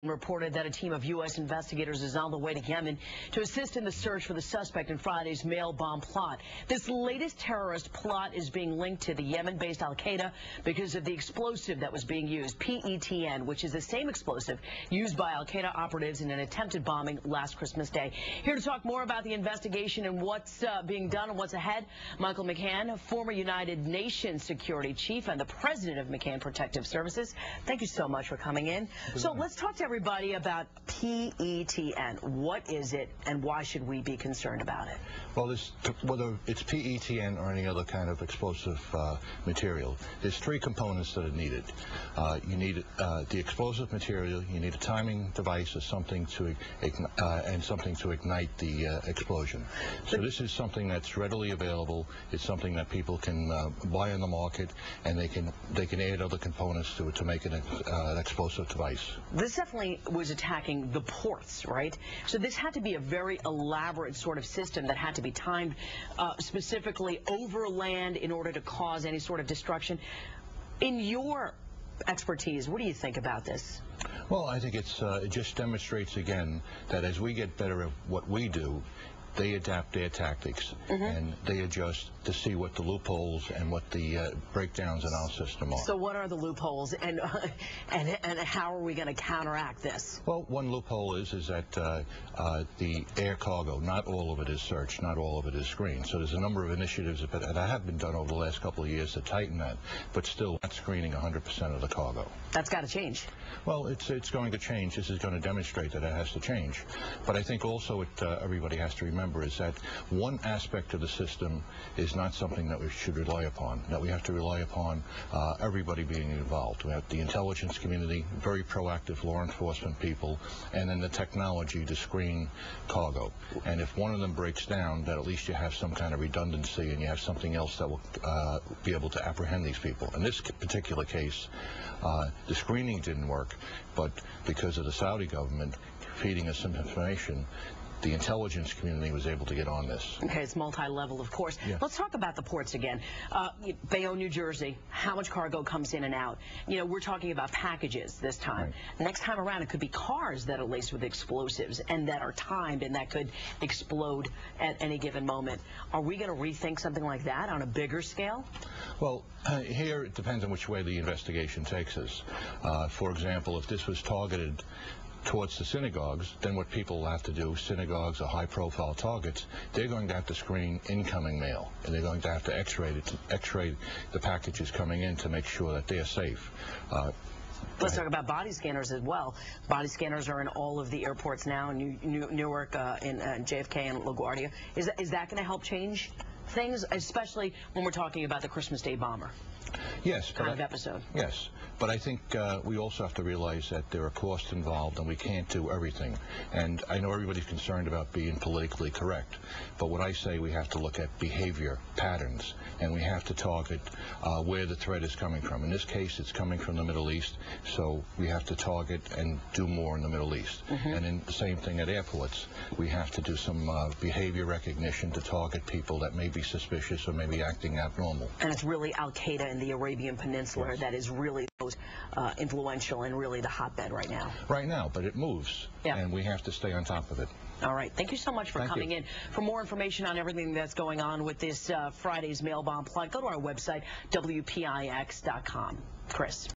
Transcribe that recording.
Reported that a team of U.S. investigators is on the way to Yemen to assist in the search for the suspect in Friday's mail bomb plot. This latest terrorist plot is being linked to the Yemen-based Al-Qaeda because of the explosive that was being used, PETN, which is the same explosive used by Al-Qaeda operatives in an attempted bombing last Christmas Day. Here to talk more about the investigation and what's being done and what's ahead, Michael McCann, former United Nations security chief and the president of McCann Protective Services. Thank you so much for coming in. So let's talk to everybody about PETN. What is it and why should we be concerned about it? Well, whether it's PETN or any other kind of explosive material, there's three components that are needed. You need the explosive material, you need a timing device or something to ignite the explosion. So this is something that's readily available. It's something that people can buy on the market, and they can add other components to it to make it an explosive device. This definitely was attacking the ports, right? So this had to be a very elaborate sort of system that had to be timed specifically over land in order to cause any sort of destruction. In your expertise, what do you think about this? Well, I think it just demonstrates again that as we get better at what we do, they adapt their tactics and they adjust to see what the loopholes and what the breakdowns in our system are. So what are the loopholes and how are we going to counteract this? Well, one loophole is that the air cargo, not all of it is searched, not all of it is screened. So there's a number of initiatives that have been done over the last couple of years to tighten that, but still not screening 100% of the cargo. That's got to change. Well, it's going to change. This is going to demonstrate that it has to change. But I think also what everybody has to remember is that one aspect of the system is not something that we should rely upon, that we have to rely upon everybody being involved. We have the intelligence community, very proactive law enforcement people, and then the technology to screen cargo. And if one of them breaks down, that at least you have some kind of redundancy and you have something else that will be able to apprehend these people. In this particular case, the screening didn't work, but because of the Saudi government feeding us some information, the intelligence community was able to get on this. Okay, it's multi-level, of course. Yeah. Let's talk about the ports again. Bayonne, New Jersey, how much cargo comes in and out? You know, we're talking about packages this time. Right. Next time around, it could be cars that are laced with explosives and that are timed and that could explode at any given moment. Are we going to rethink something like that on a bigger scale? Well, here it depends on which way the investigation takes us. For example, if this was targeted towards the synagogues, then what people will have to do, synagogues or high-profile targets, they're going to have to screen incoming mail, and they're going to have to x-ray the packages coming in to make sure that they're safe. Let's talk about body scanners as well. Body scanners are in all of the airports now, in Newark, in JFK and LaGuardia. Is that going to help change things, especially when we're talking about the Christmas Day bomber? Yes, kind of episode. Yes, but I think we also have to realize that there are costs involved and we can't do everything. And I know everybody's concerned about being politically correct, but what I say, we have to look at behavior patterns, and we have to target where the threat is coming from. In this case, it's coming from the Middle East, so we have to target and do more in the Middle East. And in the same thing at airports, we have to do some behavior recognition to target people that may be suspicious or may be acting abnormal. And it's really Al-Qaeda in the Arabian Peninsula that is really most influential and really the hotbed right now. Right now, but it moves, and we have to stay on top of it. All right. Thank you so much for coming in. For more information on everything that's going on with this Friday's mail bomb plot, go to our website, WPIX.com. Chris.